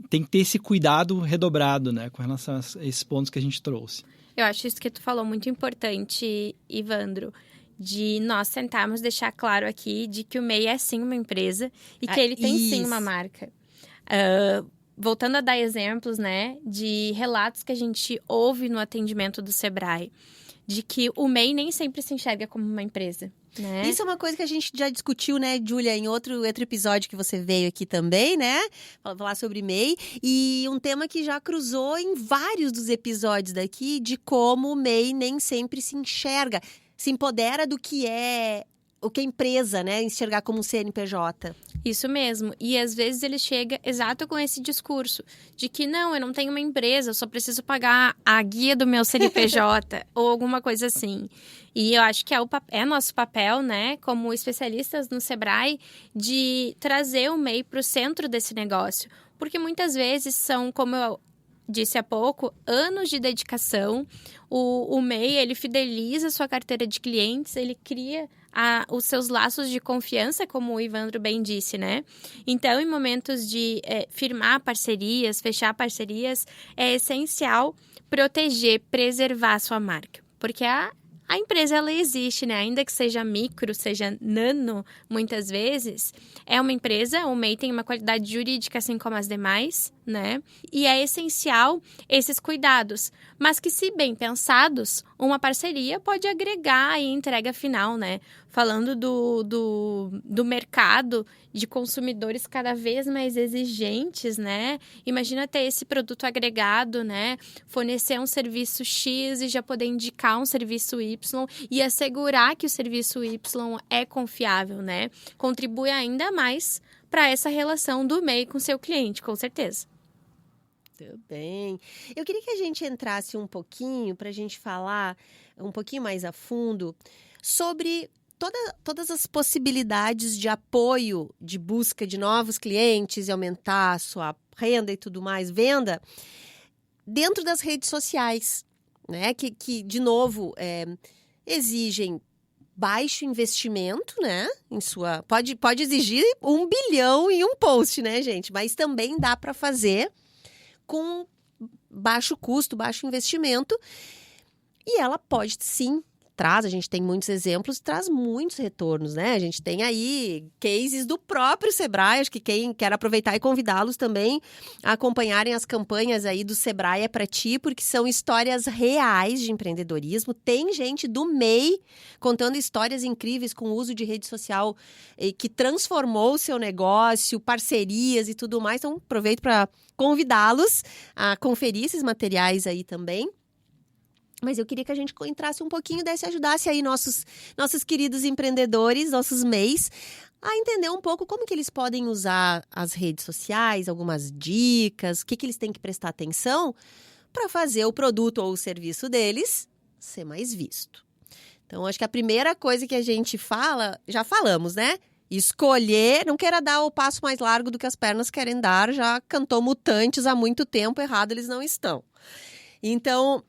tem que ter esse cuidado redobrado, né, com relação a esses pontos que a gente trouxe. Eu acho isso que tu falou muito importante, Ivandro, de nós tentarmos deixar claro aqui de que o MEI é sim uma empresa e que ele tem sim uma marca. Voltando a dar exemplos, né, de relatos que a gente ouve no atendimento do Sebrae, de que o MEI nem sempre se enxerga como uma empresa. Né? Isso é uma coisa que a gente já discutiu, né, Júlia, em outro episódio que você veio aqui também, né? Falar sobre MEI. E um tema que já cruzou em vários dos episódios daqui, de como o MEI nem sempre se enxerga, se empodera do que é o que é empresa, né? Enxergar como um CNPJ. Isso mesmo. E às vezes ele chega exato com esse discurso de que não, eu não tenho uma empresa, eu só preciso pagar a guia do meu CNPJ ou alguma coisa assim. E eu acho que é nosso papel, né, como especialistas no Sebrae, de trazer o MEI para o centro desse negócio. Porque muitas vezes são, como eu disse há pouco, anos de dedicação. O MEI, ele fideliza a sua carteira de clientes, ele cria os seus laços de confiança, como o Ivandro bem disse, né? Então, em momentos de firmar parcerias, fechar parcerias, é essencial proteger, preservar a sua marca. Porque a empresa, ela existe, né? Ainda que seja micro, seja nano, muitas vezes, é uma empresa, o MEI tem uma qualidade jurídica assim como as demais, né? E é essencial esses cuidados. Mas que, se bem pensados, uma parceria pode agregar a entrega final, né? Falando do mercado de consumidores cada vez mais exigentes, né? Imagina ter esse produto agregado, né? Fornecer um serviço X e já poder indicar um serviço Y e assegurar que o serviço Y é confiável, né? Contribui ainda mais para essa relação do MEI com seu cliente, com certeza. Muito bem. Eu queria que a gente entrasse um pouquinho para a gente falar um pouquinho mais a fundo sobre todas as possibilidades de apoio, de busca de novos clientes e aumentar a sua renda e tudo mais, venda, dentro das redes sociais, né? Que de novo, exigem baixo investimento, né? Pode exigir 1 bilhão em um post, né, gente? Mas também dá para fazer com baixo custo, baixo investimento. E ela pode, sim, a gente tem muitos exemplos, traz muitos retornos, né? A gente tem aí cases do próprio Sebrae, acho que quem quer aproveitar e convidá-los também a acompanharem as campanhas aí do Sebrae é pra ti, porque são histórias reais de empreendedorismo. Tem gente do MEI contando histórias incríveis com o uso de rede social que transformou o seu negócio, parcerias e tudo mais. Então, aproveito para convidá-los a conferir esses materiais aí também. Mas eu queria que a gente entrasse um pouquinho desse, ajudasse aí nossos queridos empreendedores, nossos MEIs, a entender um pouco como que eles podem usar as redes sociais, algumas dicas, o que eles têm que prestar atenção para fazer o produto ou o serviço deles ser mais visto. Então, acho que a primeira coisa que a gente fala, já falamos, né? Escolher, não queira dar o passo mais largo do que as pernas querem dar, já cantou Mutantes há muito tempo, errado eles não estão. Então,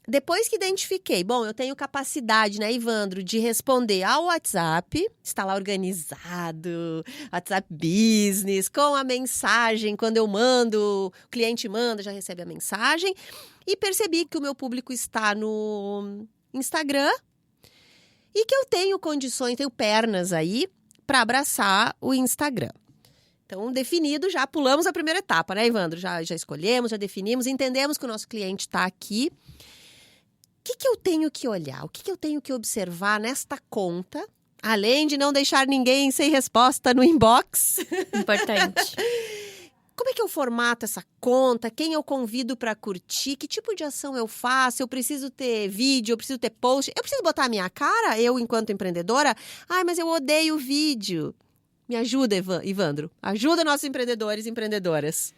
depois que identifiquei, eu tenho capacidade, né, Ivandro, de responder ao WhatsApp, está lá organizado, WhatsApp Business, com a mensagem, quando eu mando, o cliente manda, já recebe a mensagem, e percebi que o meu público está no Instagram e que eu tenho condições, tenho pernas aí para abraçar o Instagram. Então, definido, já pulamos a primeira etapa, né, Ivandro? Já escolhemos, já definimos, entendemos que o nosso cliente está aqui. O que eu tenho que olhar? O que eu tenho que observar nesta conta? Além de não deixar ninguém sem resposta no inbox. Importante. Como é que eu formato essa conta? Quem eu convido para curtir? Que tipo de ação eu faço? Eu preciso ter vídeo? Eu preciso ter post? Eu preciso botar a minha cara? Eu, enquanto empreendedora? Ai, mas eu odeio vídeo. Me ajuda, Ivandro. Ajuda nossos empreendedores e empreendedoras.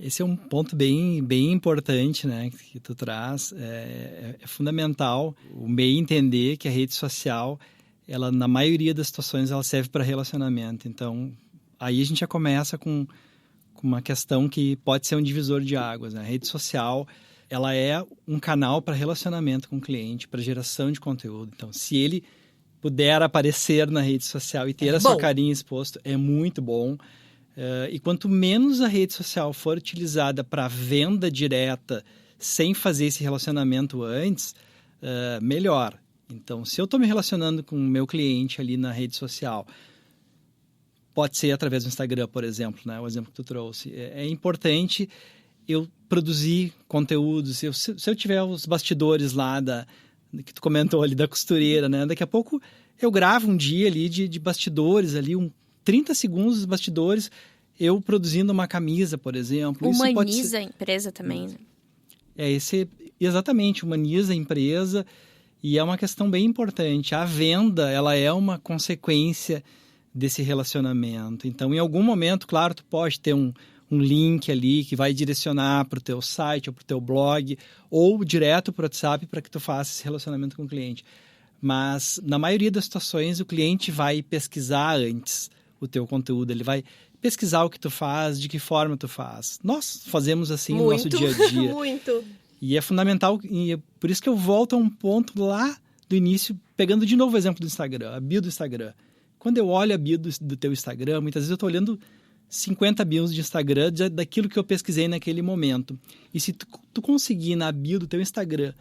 Esse é um ponto bem importante, né, que tu traz. É fundamental o MEI entender que a rede social, ela, na maioria das situações, ela serve para relacionamento. Então, aí a gente já começa com uma questão que pode ser um divisor de águas, né? A rede social, ela é um canal para relacionamento com o cliente, para geração de conteúdo. Então, se ele puder aparecer na rede social e ter a sua carinha exposto, é muito bom. E quanto menos a rede social for utilizada para venda direta, sem fazer esse relacionamento antes, melhor. Então, se eu estou me relacionando com o meu cliente ali na rede social, pode ser através do Instagram, por exemplo, né? O exemplo que tu trouxe. É importante eu produzir conteúdos. Se eu tiver os bastidores lá que tu comentou ali da costureira, né? Daqui a pouco eu gravo um dia ali de bastidores, ali 30 segundos dos bastidores, eu produzindo uma camisa, por exemplo. Humaniza a empresa também, né? Exatamente, humaniza a empresa e é uma questão bem importante. A venda, ela é uma consequência desse relacionamento. Então, em algum momento, claro, tu pode ter um link ali que vai direcionar para o teu site ou para o teu blog ou direto para o WhatsApp para que tu faça esse relacionamento com o cliente. Mas, na maioria das situações, o cliente vai pesquisar antes o teu conteúdo, ele vai pesquisar o que tu faz, de que forma tu faz. Nós fazemos assim no nosso dia a dia. Muito. E é fundamental, e é por isso que eu volto a um ponto lá do início, pegando de novo o exemplo do Instagram, a bio do Instagram. Quando eu olho a bio do teu Instagram, muitas vezes eu estou olhando 50 bios de Instagram daquilo que eu pesquisei naquele momento. E se tu conseguir na bio do teu Instagram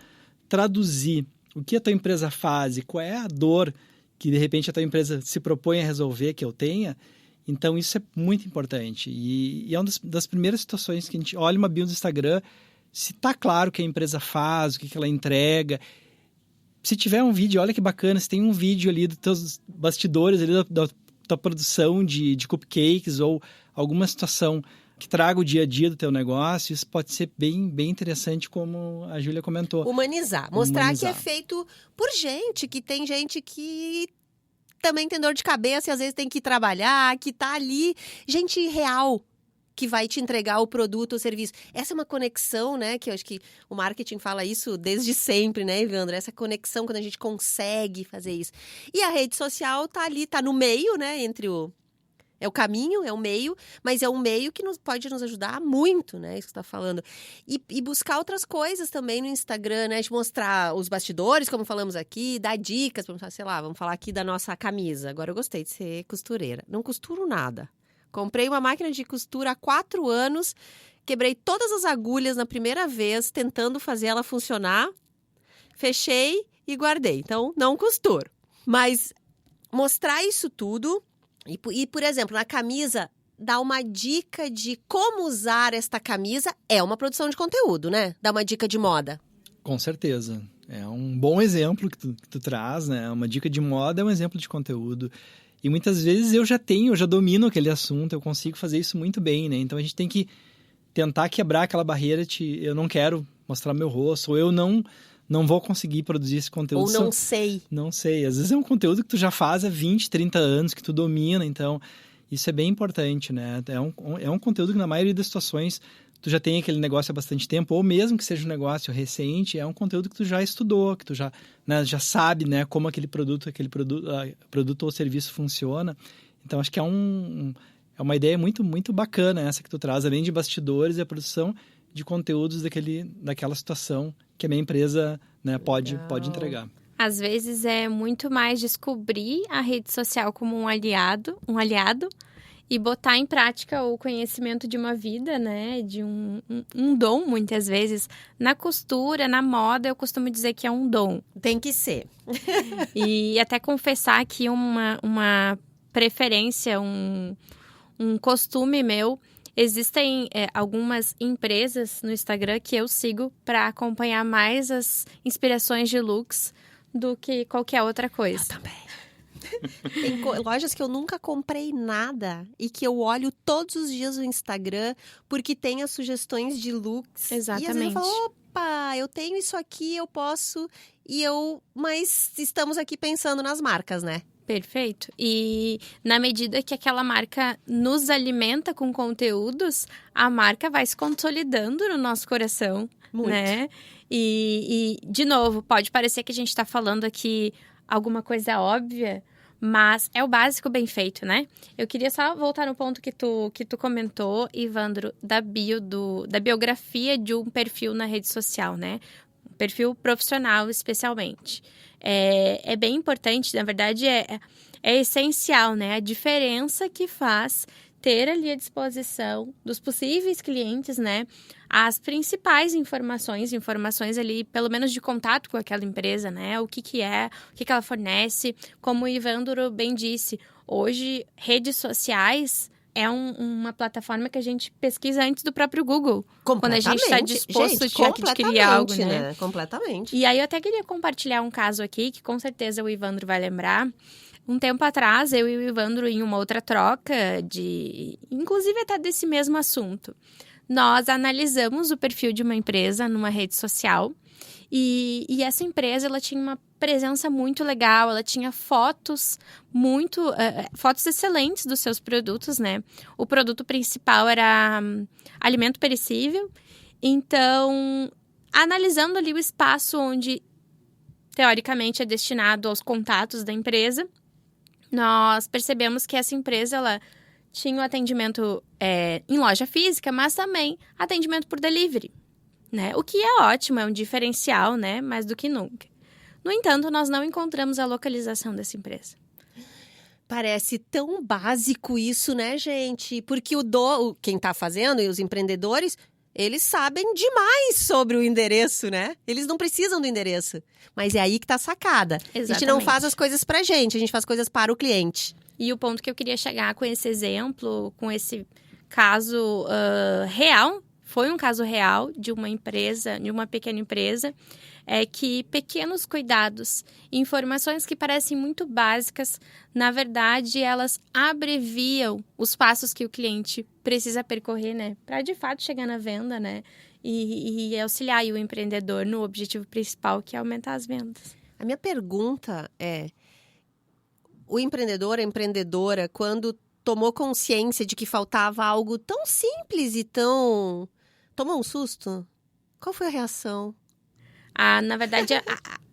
traduzir o que a tua empresa faz e qual é a dor que de repente a tua empresa se propõe a resolver que eu tenha, então isso é muito importante. E é uma das primeiras situações que a gente olha uma bio do Instagram, se tá claro o que a empresa faz, o que ela entrega. Se tiver um vídeo, olha que bacana, se tem um vídeo ali dos teus bastidores, ali da tua produção de cupcakes ou alguma situação que traga o dia a dia do teu negócio, isso pode ser bem, bem interessante, como a Júlia comentou. Humanizar. Mostrar que é feito por gente, que tem gente que também tem dor de cabeça e às vezes tem que trabalhar, que tá ali. Gente real que vai te entregar o produto ou serviço. Essa é uma conexão, né? Que eu acho que o marketing fala isso desde sempre, né, Evandro? Essa conexão quando a gente consegue fazer isso. E a rede social tá ali, tá no meio, né? Entre o... É o caminho, é o meio, mas é um meio que pode nos ajudar muito, né? Isso que você tá falando. E buscar outras coisas também no Instagram, né? De mostrar os bastidores, como falamos aqui, dar dicas, sei lá, vamos falar aqui da nossa camisa. Agora eu gostei de ser costureira. Não costuro nada. Comprei uma máquina de costura há 4 anos, quebrei todas as agulhas na primeira vez, tentando fazer ela funcionar. Fechei e guardei. Então, não costuro. Mas mostrar isso tudo... E, por exemplo, na camisa, dar uma dica de como usar esta camisa é uma produção de conteúdo, né? Dar uma dica de moda. Com certeza. É um bom exemplo que tu traz, né? Uma dica de moda é um exemplo de conteúdo. E muitas vezes eu já domino aquele assunto, eu consigo fazer isso muito bem, né? Então a gente tem que tentar quebrar aquela barreira de eu não quero mostrar meu rosto, ou eu não vou conseguir produzir esse conteúdo. Ou não sei. Não sei. Às vezes é um conteúdo que tu já faz há 20, 30 anos, que tu domina. Então, isso é bem importante, né? É um conteúdo que, na maioria das situações, tu já tem aquele negócio há bastante tempo. Ou mesmo que seja um negócio recente, é um conteúdo que tu já estudou, que tu já já sabe, né, como aquele produto ou serviço funciona. Então, acho que é uma ideia muito, muito bacana essa que tu traz. Além de bastidores e a produção de conteúdos daquela situação que a minha empresa, né, pode entregar. Às vezes é muito mais descobrir a rede social como um aliado e botar em prática o conhecimento de uma vida, né, de um dom, muitas vezes. Na costura, na moda, eu costumo dizer que é um dom. Tem que ser. E até confessar aqui uma preferência, um costume meu. Existem algumas empresas no Instagram que eu sigo para acompanhar mais as inspirações de looks do que qualquer outra coisa. Eu também. Tem lojas que eu nunca comprei nada e que eu olho todos os dias no Instagram porque tem as sugestões de looks. Exatamente. E às vezes eu falo, opa, eu tenho isso aqui, eu posso... Mas estamos aqui pensando nas marcas, né? Perfeito. E na medida que aquela marca nos alimenta com conteúdos, a marca vai se consolidando no nosso coração, muito, né? E, de novo, pode parecer que a gente está falando aqui alguma coisa óbvia, mas é o básico bem feito, né? Eu queria só voltar no ponto que tu comentou, Evandro, da biografia de um perfil na rede social, né? Um perfil profissional, especialmente. É bem importante, na verdade, é essencial, né? A diferença que faz ter ali à disposição dos possíveis clientes, né? As principais informações ali, pelo menos de contato com aquela empresa, né? O que ela fornece. Como o Evandro bem disse, hoje, redes sociais é uma plataforma que a gente pesquisa antes do próprio Google. Quando a gente está disposto a adquirir algo, né? Completamente. E aí eu até queria compartilhar um caso aqui, que com certeza o Ivandro vai lembrar. Um tempo atrás, eu e o Ivandro, em uma outra troca, inclusive até desse mesmo assunto, nós analisamos o perfil de uma empresa numa rede social. E essa empresa, ela tinha uma presença muito legal, ela tinha fotos excelentes dos seus produtos, né? O produto principal era alimento perecível. Então, analisando ali o espaço onde, teoricamente, é destinado aos contatos da empresa, nós percebemos que essa empresa, ela tinha o atendimento em loja física, mas também atendimento por delivery, né? O que é ótimo, é um diferencial, né? Mais do que nunca. No entanto, nós não encontramos a localização dessa empresa. Parece tão básico isso, né, gente? Porque quem tá fazendo e os empreendedores, eles sabem demais sobre o endereço, né? Eles não precisam do endereço. Mas é aí que tá a sacada. Exatamente. A gente não faz as coisas pra gente, a gente faz coisas para o cliente. E o ponto que eu queria chegar com esse exemplo, com esse caso real, foi um caso real de uma empresa, de uma pequena empresa, é que pequenos cuidados, informações que parecem muito básicas, na verdade, elas abreviam os passos que o cliente precisa percorrer, né? Para, de fato, chegar na venda, né? E auxiliar aí o empreendedor no objetivo principal, que é aumentar as vendas. A minha pergunta é, o empreendedor, a empreendedora, quando tomou consciência de que faltava algo tão simples e tão... Tomou um susto? Qual foi a reação? Na verdade,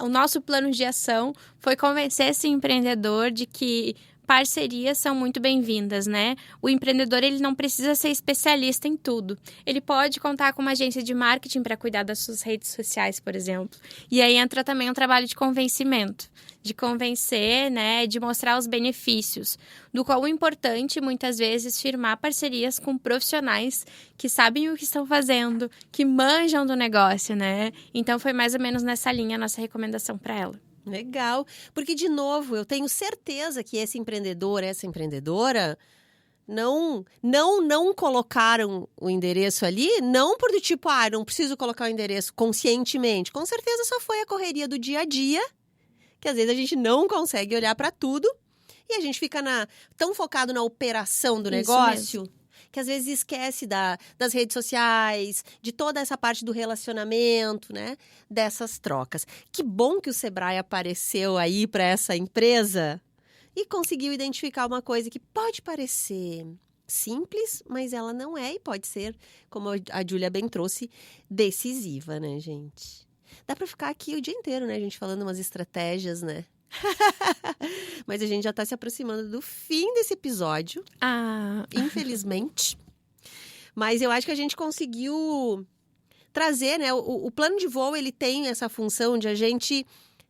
o nosso plano de ação foi convencer esse empreendedor de que parcerias são muito bem-vindas, né? O empreendedor, ele não precisa ser especialista em tudo. Ele pode contar com uma agência de marketing para cuidar das suas redes sociais, por exemplo. E aí entra também um trabalho de convencimento. De convencer, né? De mostrar os benefícios. Do qual é importante, muitas vezes, firmar parcerias com profissionais que sabem o que estão fazendo, que manjam do negócio, né? Então, foi mais ou menos nessa linha a nossa recomendação para ela. Legal, porque de novo, eu tenho certeza que esse empreendedor, essa empreendedora não colocaram o endereço ali, não por do tipo, não preciso colocar o endereço conscientemente. Com certeza só foi a correria do dia a dia, que às vezes a gente não consegue olhar para tudo e a gente fica tão focado na operação do negócio, que às vezes esquece das redes sociais, de toda essa parte do relacionamento, né? Dessas trocas. Que bom que o Sebrae apareceu aí para essa empresa e conseguiu identificar uma coisa que pode parecer simples, mas ela não é e pode ser, como a Júlia bem trouxe, decisiva, né, gente? Dá para ficar aqui o dia inteiro, né, gente, falando umas estratégias, né? Mas a gente já está se aproximando do fim desse episódio, infelizmente. Mas eu acho que a gente conseguiu trazer, né? O plano de voo, ele tem essa função de a gente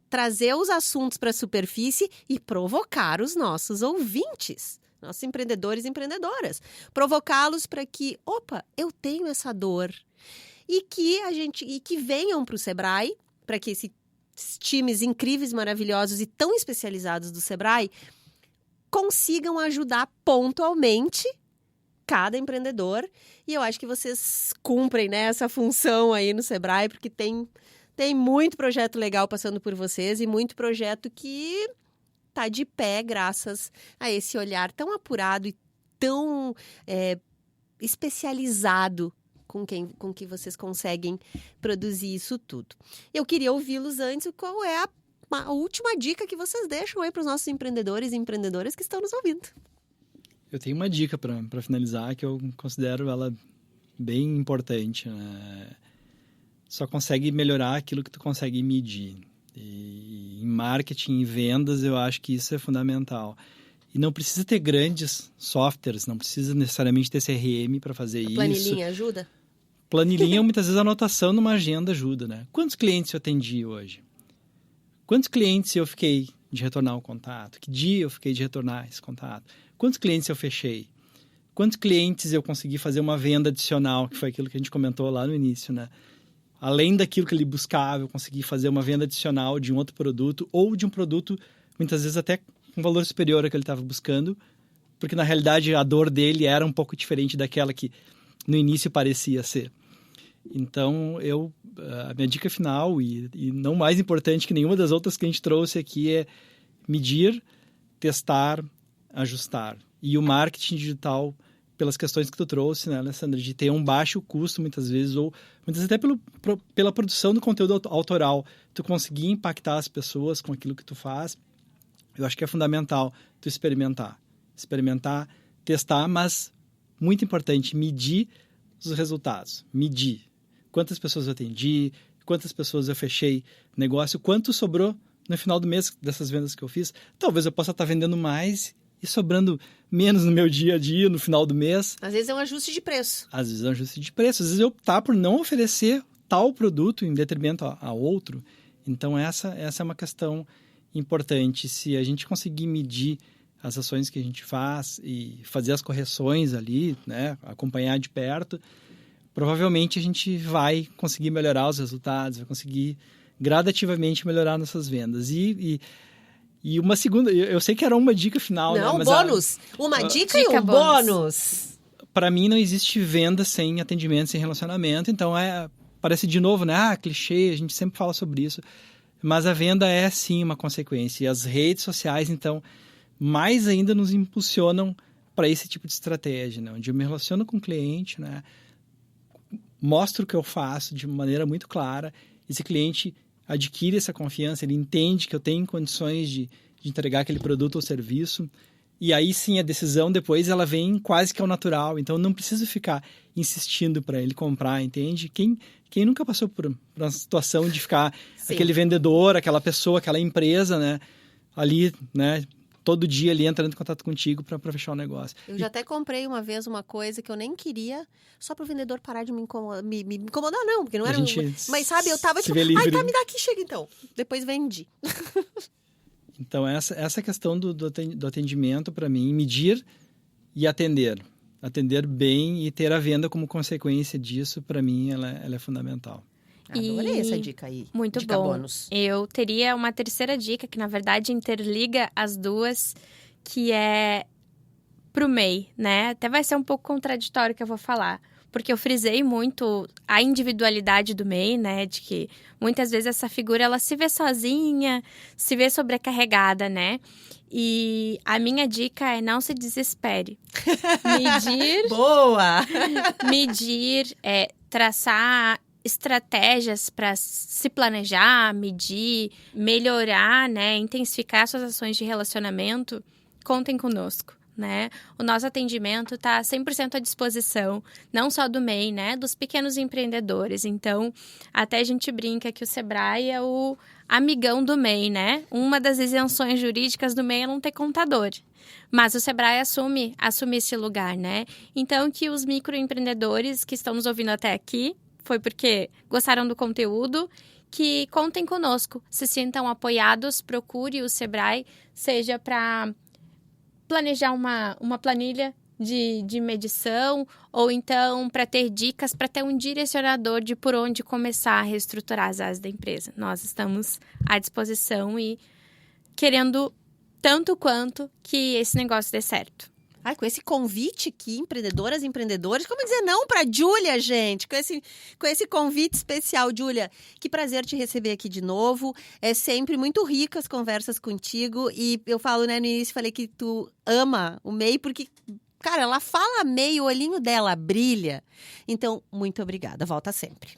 trazer os assuntos para a superfície e provocar os nossos ouvintes, nossos empreendedores e empreendedoras. Provocá-los para que, eu tenho essa dor. E que venham para o Sebrae, para que esses times incríveis, maravilhosos e tão especializados do Sebrae consigam ajudar pontualmente cada empreendedor. E eu acho que vocês cumprem, né, essa função aí no Sebrae, porque tem muito projeto legal passando por vocês e muito projeto que tá de pé graças a esse olhar tão apurado e tão especializado com que vocês conseguem produzir isso tudo. Eu queria ouvi-los antes, qual é a última dica que vocês deixam aí para os nossos empreendedores e empreendedoras que estão nos ouvindo? Eu tenho uma dica para finalizar que eu considero ela bem importante, né? Só consegue melhorar aquilo que tu consegue medir. E em marketing e vendas eu acho que isso é fundamental. E não precisa ter grandes softwares, não precisa necessariamente ter CRM para fazer isso. Planilhinha ajuda? Planilhinha, muitas vezes a anotação numa agenda ajuda, né? Quantos clientes eu atendi hoje? Quantos clientes eu fiquei de retornar o contato? Que dia eu fiquei de retornar esse contato? Quantos clientes eu fechei? Quantos clientes eu consegui fazer uma venda adicional, que foi aquilo que a gente comentou lá no início, né? Além daquilo que ele buscava, eu consegui fazer uma venda adicional de um outro produto ou de um produto, muitas vezes até com valor superior ao que ele estava buscando, porque na realidade a dor dele era um pouco diferente daquela que no início parecia ser. Então, a minha dica final, e não mais importante que nenhuma das outras que a gente trouxe aqui, é medir, testar, ajustar. E o marketing digital, pelas questões que tu trouxe, né, Alessandra, de ter um baixo custo muitas vezes, ou muitas vezes até pela produção do conteúdo autoral, tu conseguir impactar as pessoas com aquilo que tu faz, eu acho que é fundamental tu experimentar, testar, mas muito importante, medir os resultados, medir. Quantas pessoas eu atendi, quantas pessoas eu fechei negócio, quanto sobrou no final do mês dessas vendas que eu fiz. Talvez eu possa estar vendendo mais e sobrando menos no meu dia a dia, no final do mês. Às vezes é um ajuste de preço. Às vezes é um ajuste de preço. Às vezes eu optar por não oferecer tal produto em detrimento a outro. Então, essa é uma questão importante. Se a gente conseguir medir as ações que a gente faz e fazer as correções ali, né, acompanhar de perto, provavelmente a gente vai conseguir melhorar os resultados, vai conseguir gradativamente melhorar nossas vendas. E uma segunda, eu sei que era uma dica final, não, né? Mas bônus. Uma dica e um bônus. Para mim não existe venda sem atendimento, sem relacionamento. Então parece de novo, né? Clichê, a gente sempre fala sobre isso. Mas a venda é sim uma consequência. E as redes sociais, então, mais ainda nos impulsionam para esse tipo de estratégia, né? Onde eu me relaciono com o cliente, né? Mostro o que eu faço de maneira muito clara. Esse cliente adquire essa confiança, ele entende que eu tenho condições de entregar aquele produto ou serviço. E aí sim, a decisão depois ela vem quase que ao natural. Então, não preciso ficar insistindo para ele comprar, entende? Quem nunca passou por uma situação de ficar aquele vendedor, aquela pessoa, aquela empresa, né? Ali, né? Todo dia ali entrando em contato contigo para fechar o negócio. Eu já até comprei uma vez uma coisa que eu nem queria, só para o vendedor parar de me incomodar, não, porque não era... Mas sabe, eu tava tipo, ai, tá, me dá aqui, chega então. Depois vendi. Então, essa questão do atendimento, para mim, medir e atender. Atender bem e ter a venda como consequência disso, para mim, ela é fundamental. Adorei essa dica aí. Muito dica bom. Bônus. Eu teria uma terceira dica, que na verdade interliga as duas, que é pro MEI, né? Até vai ser um pouco contraditório o que eu vou falar. Porque eu frisei muito a individualidade do MEI, né? De que muitas vezes essa figura, ela se vê sozinha, se vê sobrecarregada, né? E a minha dica é não se desespere. Medir... Boa! Medir, traçar estratégias para se planejar, medir, melhorar, né? Intensificar suas ações de relacionamento. Contem conosco. Né? O nosso atendimento está 100% à disposição, não só do MEI, né? Dos pequenos empreendedores. Então, até a gente brinca que o Sebrae é o amigão do MEI, né? Uma das isenções jurídicas do MEI é não ter contador. Mas o Sebrae assume esse lugar, né? Então, que os microempreendedores que estão nos ouvindo até aqui, foi porque gostaram do conteúdo, que contem conosco, se sintam apoiados, procure o Sebrae, seja para planejar uma planilha de medição, ou então para ter dicas, para ter um direcionador de por onde começar a reestruturar as áreas da empresa. Nós estamos à disposição e querendo tanto quanto que esse negócio dê certo. Ai, com esse convite aqui, empreendedoras e empreendedores, como dizer não para Júlia, gente? Com esse convite especial, Júlia, que prazer te receber aqui de novo. É sempre muito rico as conversas contigo. E eu falo, né, no início, falei que tu ama o MEI, porque, cara, ela fala MEI, o olhinho dela brilha. Então, muito obrigada. Volta sempre.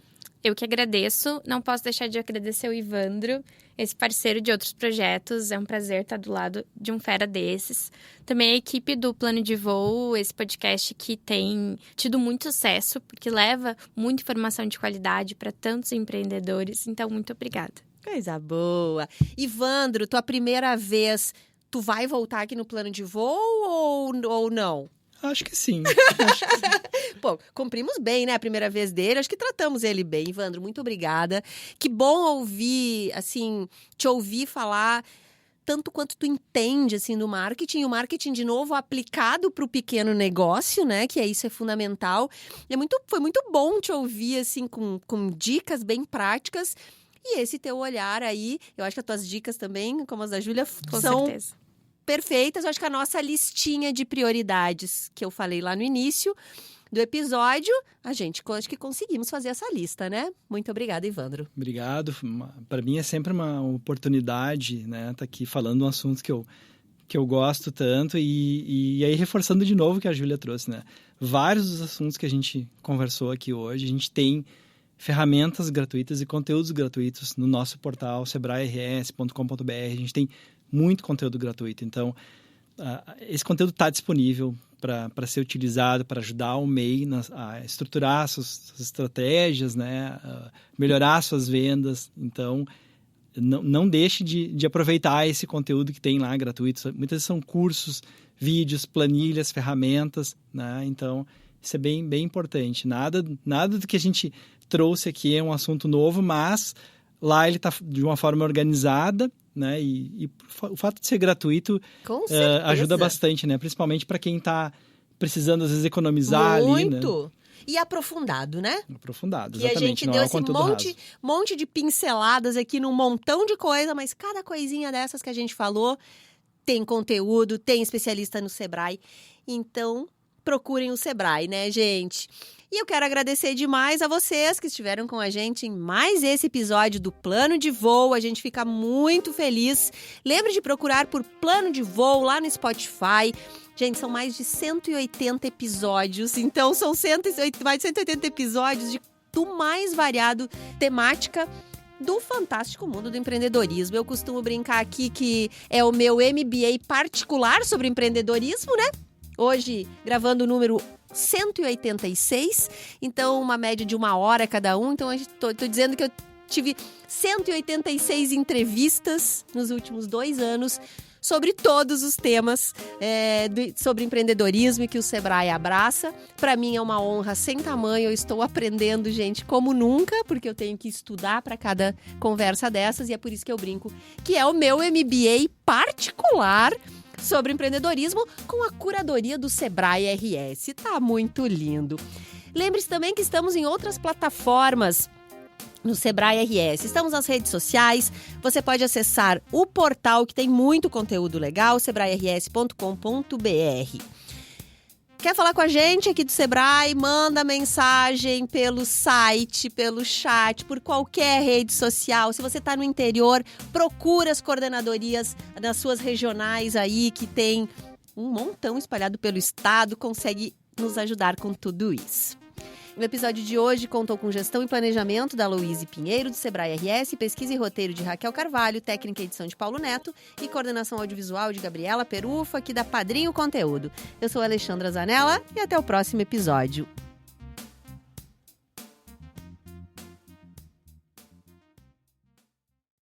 Eu que agradeço. Não posso deixar de agradecer o Ivandro, esse parceiro de outros projetos. É um prazer estar do lado de um fera desses. Também a equipe do Plano de Voo, esse podcast que tem tido muito sucesso, porque leva muita informação de qualidade para tantos empreendedores. Então, muito obrigada. Coisa boa. Ivandro, tua primeira vez, tu vai voltar aqui no Plano de Voo ou não? Acho que sim. Pô, cumprimos bem, né, a primeira vez dele. Acho que tratamos ele bem. Ivandro, muito obrigada. Que bom ouvir, assim, te ouvir falar tanto quanto tu entende, assim, do marketing. E o marketing, de novo, aplicado para o pequeno negócio, né, que isso é fundamental. Foi muito bom te ouvir, assim, com dicas bem práticas. E esse teu olhar aí, eu acho que as tuas dicas também, como as da Júlia, Com certeza. perfeitas. Eu acho que a nossa listinha de prioridades que eu falei lá no início do episódio, acho que conseguimos fazer essa lista, né? Muito obrigada, Ivandro. Obrigado. Para mim é sempre uma oportunidade, né? Tá aqui falando um assunto que eu gosto tanto e aí reforçando de novo o que a Júlia trouxe, né? Vários dos assuntos que a gente conversou aqui hoje, a gente tem ferramentas gratuitas e conteúdos gratuitos no nosso portal sebrae-rs.com.br. A gente tem muito conteúdo gratuito, então esse conteúdo está disponível para ser utilizado, para ajudar o MEI a estruturar suas estratégias, né? Melhorar suas vendas. Então, não deixe de aproveitar esse conteúdo que tem lá gratuito. Muitas vezes são cursos, vídeos, planilhas, ferramentas, né? Então, isso é bem, bem importante. Nada do que a gente trouxe aqui é um assunto novo, mas lá ele está de uma forma organizada, né? E o fato de ser gratuito ajuda bastante, né? Principalmente para quem está precisando, às vezes, economizar ali, né? Muito! E aprofundado, né? Aprofundado, exatamente. E a gente deu esse monte de pinceladas aqui num montão de coisa, mas cada coisinha dessas que a gente falou tem conteúdo, tem especialista no Sebrae. Então, procurem o Sebrae, né, gente? E eu quero agradecer demais a vocês que estiveram com a gente em mais esse episódio do Plano de Voo. A gente fica muito feliz. Lembre de procurar por Plano de Voo lá no Spotify. Gente, são mais de 180 episódios. Então, são mais de 180 episódios do mais variado temática do fantástico mundo do empreendedorismo. Eu costumo brincar aqui que é o meu MBA particular sobre empreendedorismo, né? Hoje, gravando o número 186, então uma média de 1 hora cada um. Então, tô dizendo que eu tive 186 entrevistas nos últimos 2 anos sobre todos os temas sobre empreendedorismo e que o Sebrae abraça. Para mim é uma honra sem tamanho, eu estou aprendendo, gente, como nunca, porque eu tenho que estudar para cada conversa dessas e é por isso que eu brinco que é o meu MBA particular sobre empreendedorismo com a curadoria do Sebrae RS. Tá muito lindo. Lembre-se também que estamos em outras plataformas no Sebrae RS. Estamos nas redes sociais. Você pode acessar o portal que tem muito conteúdo legal, sebrae-rs.com.br. Quer falar com a gente aqui do Sebrae? Manda mensagem pelo site, pelo chat, por qualquer rede social. Se você está no interior, procura as coordenadorias nas suas regionais aí, que tem um montão espalhado pelo estado, consegue nos ajudar com tudo isso. O episódio de hoje contou com gestão e planejamento da Luíse Pinheiro, do Sebrae RS, pesquisa e roteiro de Raquel Carvalho, técnica e edição de Paulo Neto e coordenação audiovisual de Gabriela Perufa, aqui da Padrinho Conteúdo. Eu sou a Alexandra Zanella e até o próximo episódio.